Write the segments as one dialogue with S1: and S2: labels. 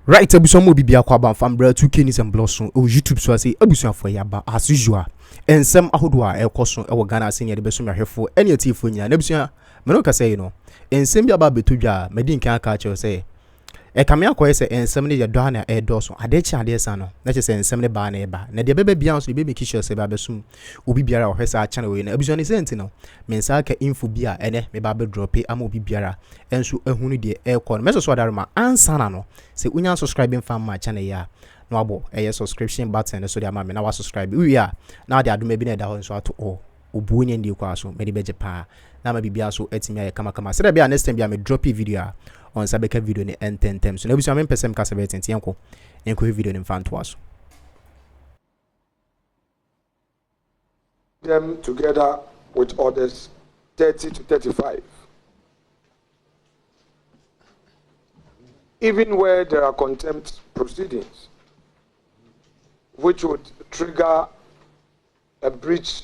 S1: Right, abusuamu obi bia kwa ban fambra 2K ni blossom o YouTube so ase abusuafo ya ba as usual ensem ahodo a ekoso e wo Ghana ase ne de beso mahwefo ene atifo nyina na abusua me no ka say no ensem bia ba betodwa medin kan aka che say e kame akoye say ensem ne ye do na e do so ade chi ade sa no na che say ensem ne ba na e ba na de bebe bia so be make sure say ba besum obi biara o hwesa channel we na abusua ne senti no me nsa ka info bia ene me ba be drop ama obi biara enso ehunu de e ko no me so adaruma ansa na no se unya subscribing fan ma channel ya no abo subscription button so de ama me na wa subscribe we ya na de adoma bi na da ho so ato o obu ni ndi kwa so me de beje pa na ma bibia so etimi aye kama se de bia next time bia me drop video on sabeka video ni n0t so na bisu am person ka sabeta enko video ni mfanto aso
S2: them together with others 30 to 35. Even where there are contempt proceedings, which would trigger a breach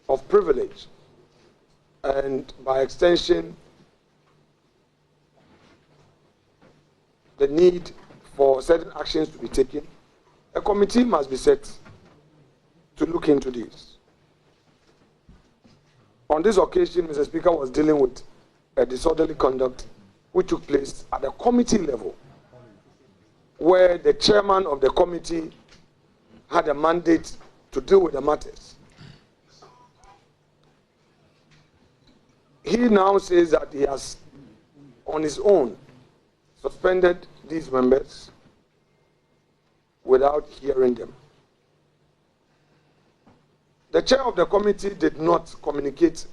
S2: of privilege and by extension the need for certain actions to be taken, a committee must be set to look into this. On this occasion, Mr. Speaker was dealing with a disorderly conduct which took place at the committee level, where the chairman of the committee had a mandate to deal with the matters. He now says that he has, on his own, suspended these members without hearing them. The chair of the committee did not communicate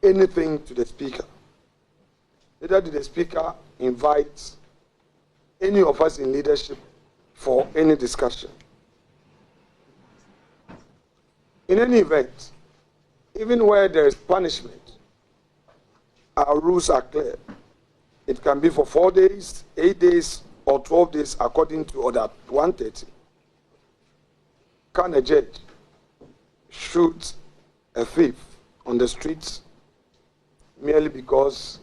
S2: anything to the speaker. Neither did the speaker invite any of us in leadership for any discussion. In any event, even where there is punishment, our rules are clear. It can be for 4 days, 8 days, or 12 days according to Order 130. Can a judge shoot a thief on the streets merely because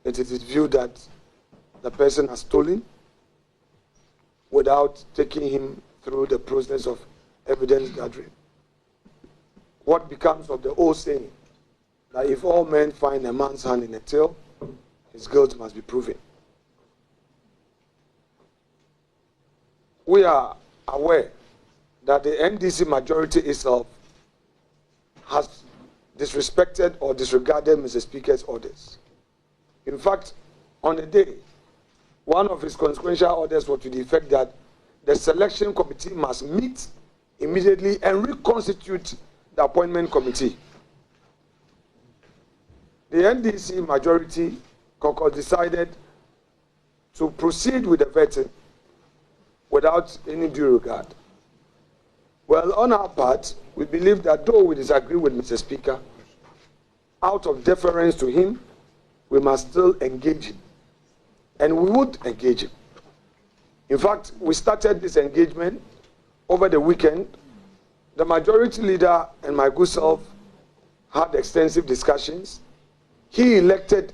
S2: it is viewed that the person has stolen without taking him through the process of evidence gathering? What becomes of the old saying that if all men find a man's hand in a till, his guilt must be proven? We are aware that the NDC majority itself has disrespected or disregarded Mr. Speaker's orders. In fact, on a day, one of his consequential orders was to the effect that the selection committee must meet immediately and reconstitute the appointment committee. The NDC majority caucus decided to proceed with the vetting without any due regard. Well, on our part, we believe that though we disagree with Mr. Speaker, out of deference to him, we must still engage him. And we would engage him. In fact, we started this engagement over the weekend. The majority leader and my good self had extensive discussions. He elected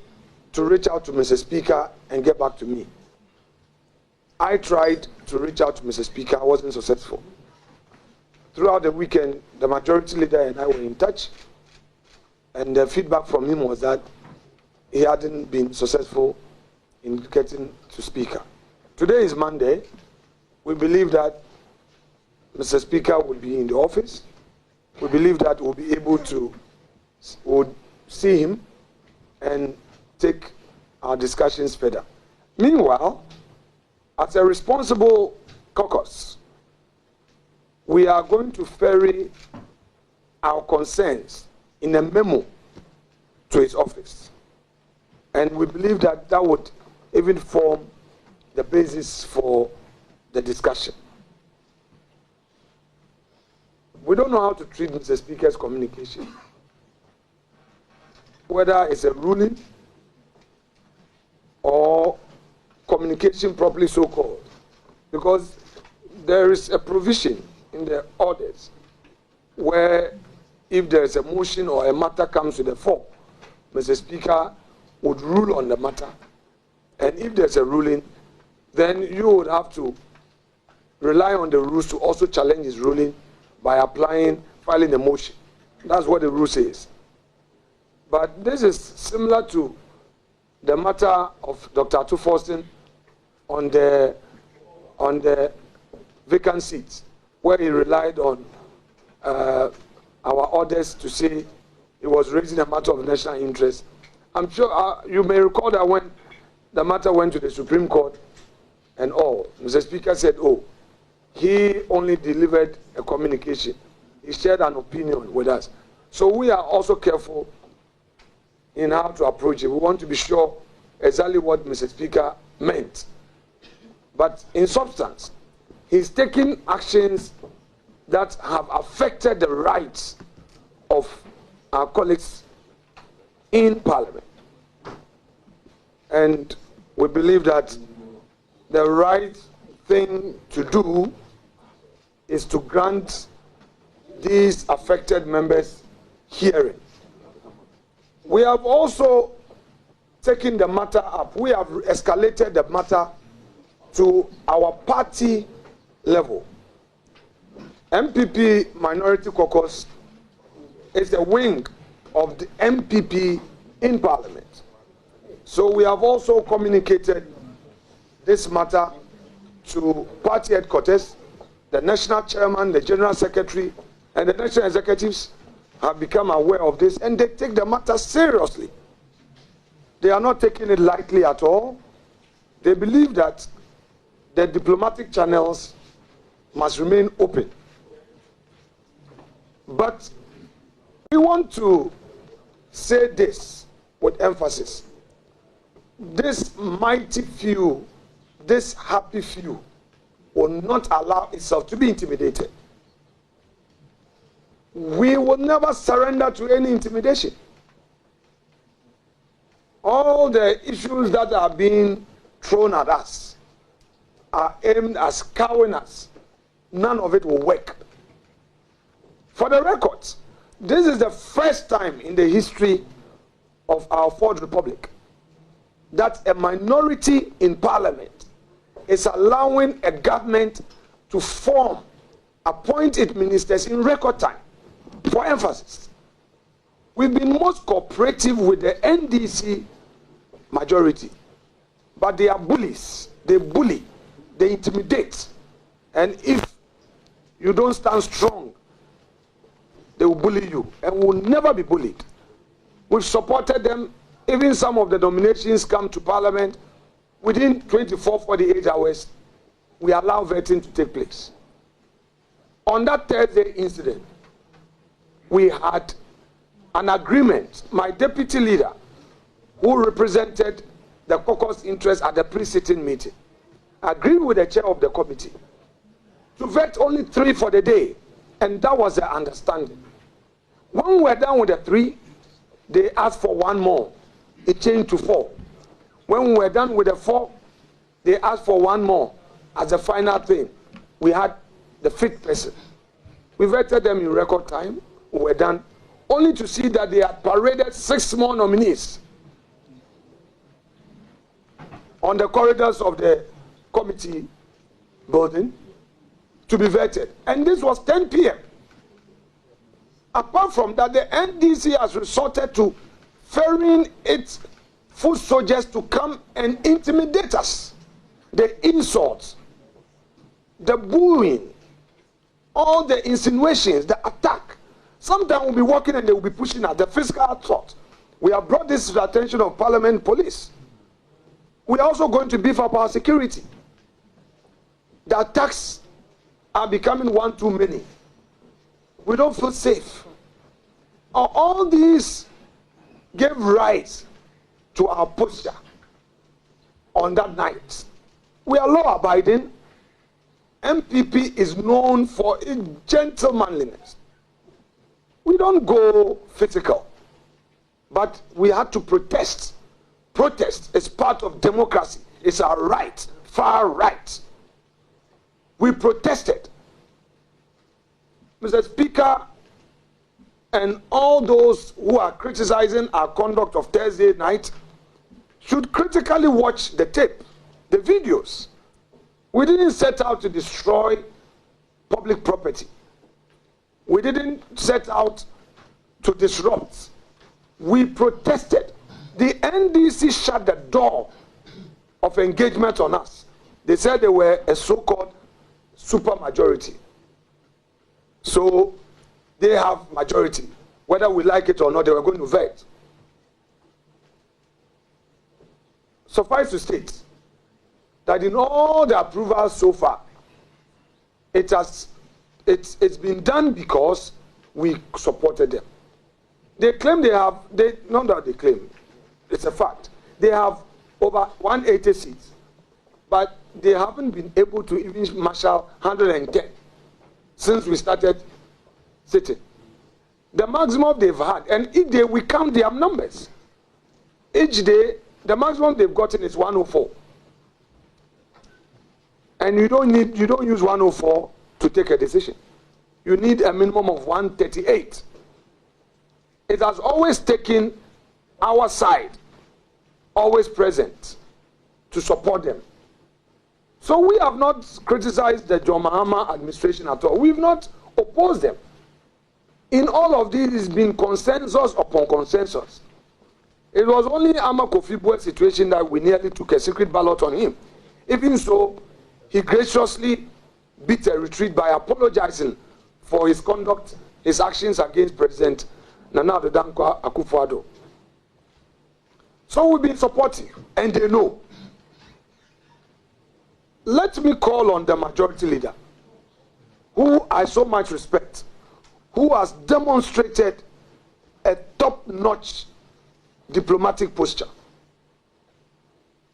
S2: to reach out to Mr. Speaker and get back to me. I tried to reach out to Mr. Speaker. I wasn't successful. Throughout the weekend, the majority leader and I were in touch, and the feedback from him was that he hadn't been successful in getting to Speaker. Today is Monday. We believe that Mr. Speaker will be in the office. We believe that we'll be able to see him and take our discussions further. Meanwhile, as a responsible caucus, we are going to ferry our concerns in a memo to his office. And we believe that that would even form the basis for the discussion. We don't know how to treat Mr. Speaker's communication, whether it's a ruling or communication properly so-called, because there is a provision in the orders where if there is a motion or a matter comes to the fore, Mr. Speaker would rule on the matter, and if there's a ruling, then you would have to rely on the rules to also challenge his ruling by filing a motion. That's what the rule says. But this is similar to the matter of Dr. Atuforsen on the vacant seats, where he relied on our orders to say he was raising a matter of national interest. I'm sure you may recall that when the matter went to the Supreme Court and all, Mr. Speaker said, oh, he only delivered a communication. He shared an opinion with us. So we are also careful in how to approach it. We want to be sure exactly what Mr. Speaker meant. But in substance, he's taking actions that have affected the rights of our colleagues in Parliament. And we believe that the right thing to do is to grant these affected members hearing. We have also taken the matter up. We have escalated the matter to our party level. NPP Minority Caucus is a wing of the NPP in Parliament. So we have also communicated this matter to party headquarters. The national chairman, the general secretary, and the national executives have become aware of this, and they take the matter seriously. They are not taking it lightly at all. They believe that the diplomatic channels must remain open. But we want to say this with emphasis. This mighty few, this happy few, will not allow itself to be intimidated. We will never surrender to any intimidation. All the issues that are being thrown at us are aimed at cowing us. None of it will work. For the record, this is the first time in the history of our Fourth Republic that a minority in Parliament is allowing a government to appoint its ministers in record time. For emphasis, we've been most cooperative with the NDC majority, but they are bullies. They bully, they intimidate, and if you don't stand strong, they will bully you, and we will never be bullied. We've supported them. Even some of the nominations come to Parliament within 24, 48 hours. We allow vetting to take place. On that Thursday incident, we had an agreement. My deputy leader, who represented the caucus interest at the pre-sitting meeting, agreed with the chair of the committee to vet only 3 for the day, and that was the understanding. When we were done with the 3, they asked for 1 more. It changed to 4. When we were done with the 4, they asked for 1 more. As a final thing, we had the 5th person. We vetted them in record time. We were done, only to see that they had paraded 6 more nominees on the corridors of the committee building to be vetted. And this was 10 p.m. Apart from that, the NDC has resorted to ferrying its foot soldiers to come and intimidate us. The insults, the bullying, all the insinuations, the attack. Sometimes we'll be walking and they will be pushing at the physical assault. We have brought this to the attention of Parliament Police. We are also going to beef up our security. The attacks are becoming one too many. We don't feel safe. All these gave rise to our posture on that night. We are law-abiding. NPP is known for its gentlemanliness. We don't go physical, but we had to protest. Protest is part of democracy. It's our right, far right. We protested. Mr. Speaker, and all those who are criticizing our conduct of Thursday night should critically watch the tape, the videos We didn't set out to destroy public property. We didn't set out to disrupt. We protested. The NDC shut the door of engagement on us. They said they were a so-called super majority. So they have majority. Whether we like it or not, they were going to vote. Suffice to state that in all the approvals so far, it's been done because we supported them. They claim not that they claim, it's a fact. They have over 180 seats, but they haven't been able to even marshal 110 since we started sitting. The maximum they've had, and each day we count their numbers. Each day, the maximum they've gotten is 104. And you don't use 104 to take a decision. You need a minimum of 138. It has always taken our side, always present, to support them. So we have not criticized the John Mahama administration at all. We've not opposed them. In all of this, it's been consensus upon consensus. It was only Ama Kofi Bue's situation that we nearly took a secret ballot on him. Even so, he graciously beat a retreat by apologizing for his conduct, his actions against President Nana Addo Dankwa Akufo-Addo. So we've been supportive, and they know. Let me call on the majority leader, who I so much respect, who has demonstrated a top-notch diplomatic posture,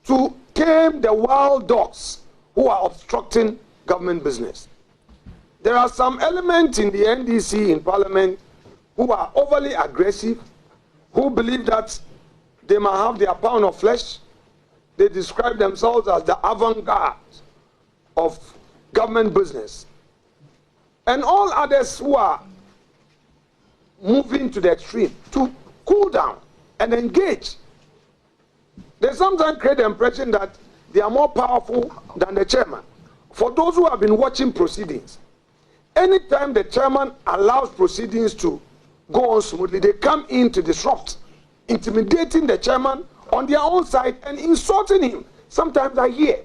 S2: to tame the wild dogs who are obstructing government business. There are some elements in the NDC in Parliament who are overly aggressive, who believe that they might have their pound of flesh. They describe themselves as the avant-garde of government business. And all others who are moving to the extreme to cool down and engage. They sometimes create the impression that they are more powerful than the chairman. For those who have been watching proceedings, anytime the chairman allows proceedings to go on smoothly, they come in to disrupt, intimidating the chairman on their own side and insulting him. Sometimes I hear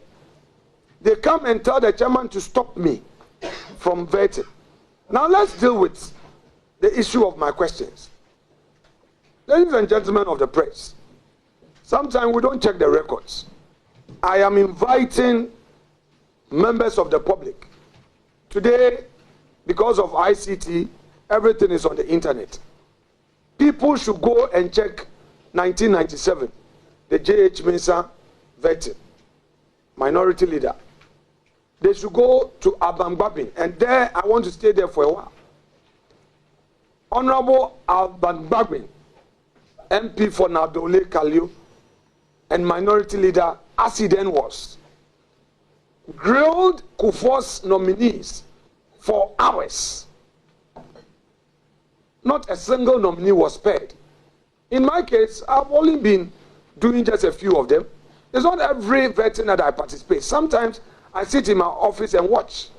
S2: they come and tell the chairman to stop me from vetting. Now let's deal with the issue of my questions. Ladies and gentlemen of the press, sometimes we don't check the records. I am inviting members of the public. Today, because of ICT, everything is on the internet. People should go and check 1997, the J.H. Mensah vetting, minority leader. They should go to Alban Bagbin, and there I want to stay there for a while. Honorable Alban Bagbin, MP for Nadole Kalio, and minority leader, as he then was, grilled Kufuor's nominees for hours. Not a single nominee was spared. In my case, I've only been doing just a few of them. It's not every vetting that I participate. Sometimes I sit in my office and watch.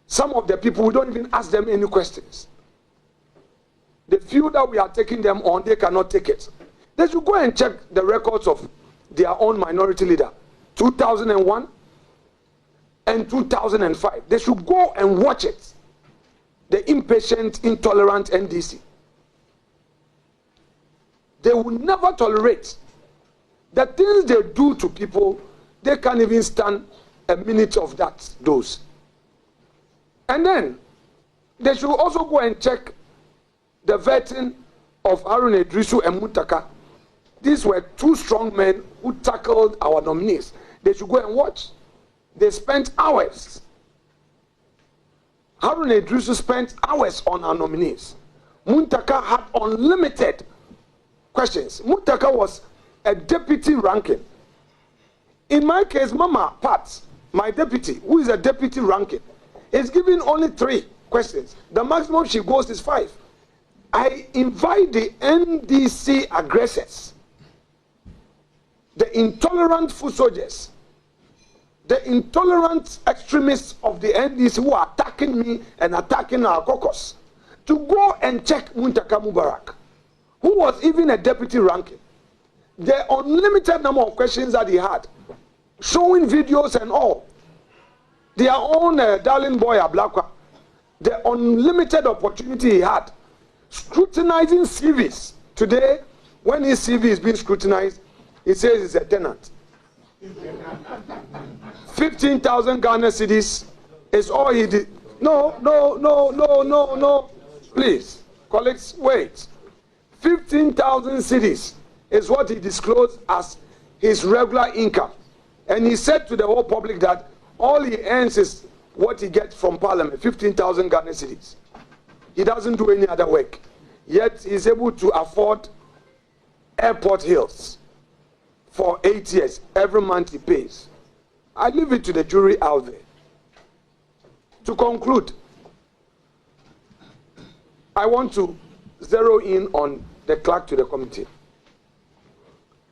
S2: Some of the people, we don't even ask them any questions. The few that we are taking them on, they cannot take it. They should go and check the records of their own minority leader, 2001 and 2005. They should go and watch it. The impatient, intolerant NDC. They will never tolerate the things they do to people. They can't even stand a minute of that dose. And then they should also go and check the vetting of Harun Idrisu and Muntaka. These were two strong men who tackled our nominees. They should go and watch. They spent hours. Harun Idrisu spent hours on our nominees. Muntaka had unlimited questions. Muntaka was a deputy ranking. In my case, Mama Pat, my deputy, who is a deputy ranking, is given only 3 questions. The maximum she goes is 5. I invite the NDC aggressors, the intolerant foot soldiers, the the intolerant extremists of the NDC who are attacking me and attacking our caucus to go and check Muntaka Mubarak, who was even a deputy ranking. The unlimited number of questions that he had, showing videos and all. Their own darling boy Ablakwa, the unlimited opportunity he had, scrutinizing CVs. Today, when his CV is being scrutinized, he says he's a tenant. 15,000 Ghana cedis is all he did. No. Please, colleagues, wait. 15,000 cedis is what he disclosed as his regular income. And he said to the whole public that all he earns is what he gets from Parliament, 15,000 Ghana cedis. He doesn't do any other work. Yet he's able to afford airport hills for 8 years. Every month he pays. I leave it to the jury out there. To conclude, I want to zero in on the clerk to the committee.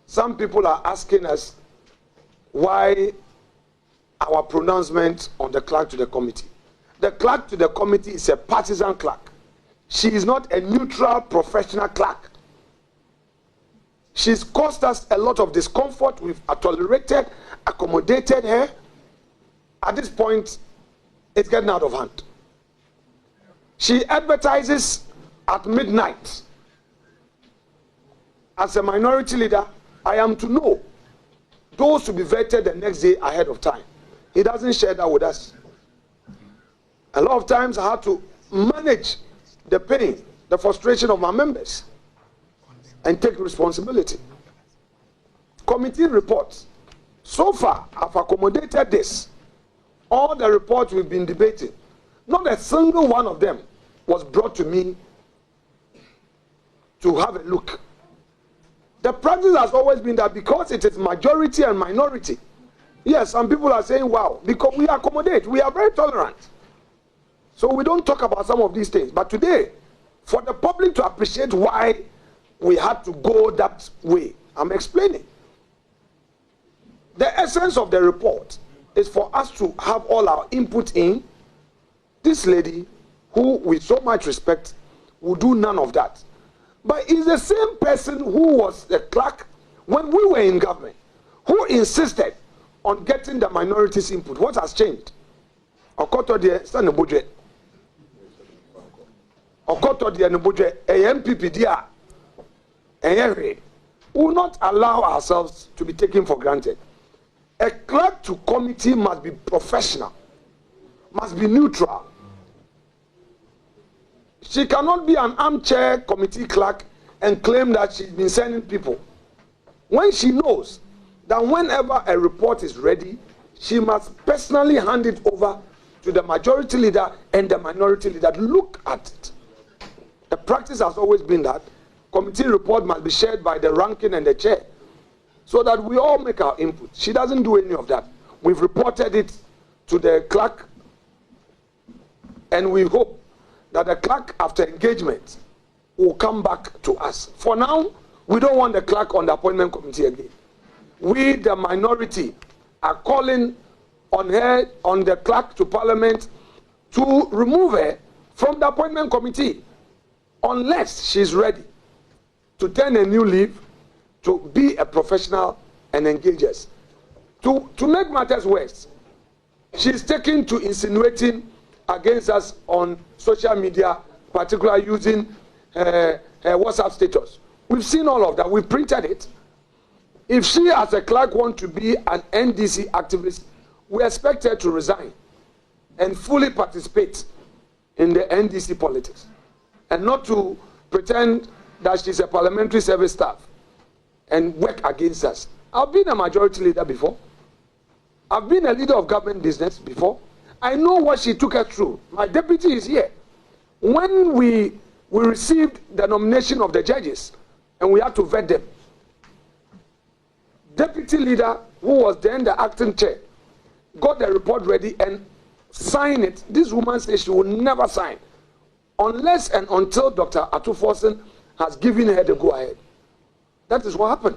S2: Some people are asking us why our pronouncement on the clerk to the committee. The clerk to the committee is a partisan clerk. She is not a neutral professional clerk. She's caused us a lot of discomfort. We've tolerated, accommodated her. At this point, it's getting out of hand. She advertises at midnight. As a minority leader, I am to know those to be vetted the next day ahead of time. He doesn't share that with us. A lot of times I have to manage the pain, the frustration of my members and take responsibility. Committee reports. So far, I've accommodated this. All the reports we've been debating, not a single one of them was brought to me to have a look. The practice has always been that because it is majority and minority, yes, some people are saying, wow, because we accommodate, we are very tolerant. So we don't talk about some of these things. But today, for the public to appreciate why we had to go that way, I'm explaining. The essence of the report is for us to have all our input in. This lady, who with so much respect, will do none of that. But it's the same person who was the clerk when we were in government, who insisted on getting the minorities' input. What has changed? Okoto de Sanabuje. Okoto de Sanabuje, a NPP dia, we will not allow ourselves to be taken for granted. A clerk to committee must be professional, must be neutral. She cannot be an armchair committee clerk and claim that she's been sending people. When she knows that whenever a report is ready, she must personally hand it over to the majority leader and the minority leader. Look at it. The practice has always been that committee report must be shared by the ranking and the chair so that we all make our input. She doesn't do any of that. We've reported it to the clerk, and we hope that the clerk, after engagement, will come back to us. For now, we don't want the clerk on the appointment committee again. We, the minority, are calling on her, on the clerk to Parliament, to remove her from the appointment committee unless she's ready to turn a new leaf, to be a professional and engage us. To make matters worse, she's taken to insinuating against us on social media, particularly using her WhatsApp status. We've seen all of that. We printed it. If she, as a clerk, wants to be an NDC activist, we expect her to resign and fully participate in the NDC politics, and not to pretend that she's a parliamentary service staff and work against us. I've been a majority leader before. I've been a leader of government business before. I know what she took us through. My deputy is here. When we received the nomination of the judges and we had to vet them, deputy leader, who was then the acting chair, got the report ready and signed it. This woman says she will never sign unless and until Dr. Atuforsen has given her the go-ahead. That is what happened.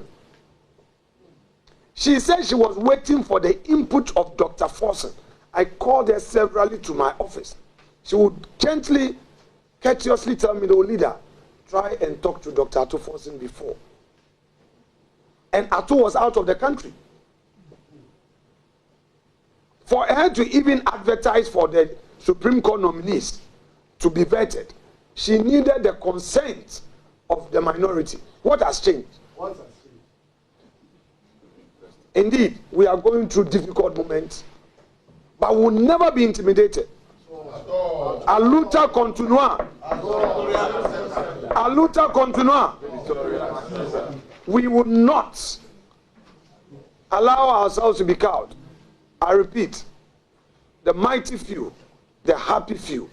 S2: She said she was waiting for the input of Dr. Forson. I called her severally to my office. She would gently, courteously tell me, "No, leader, try and talk to Dr. Ato Forson before." And Ato was out of the country. For her to even advertise for the Supreme Court nominees to be vetted, she needed the consent of the minority. What has changed? Indeed, we are going through difficult moments, but we will never be intimidated. A luta continua. A luta continua. We will not allow ourselves to be cowed. I repeat, the mighty few, the happy few,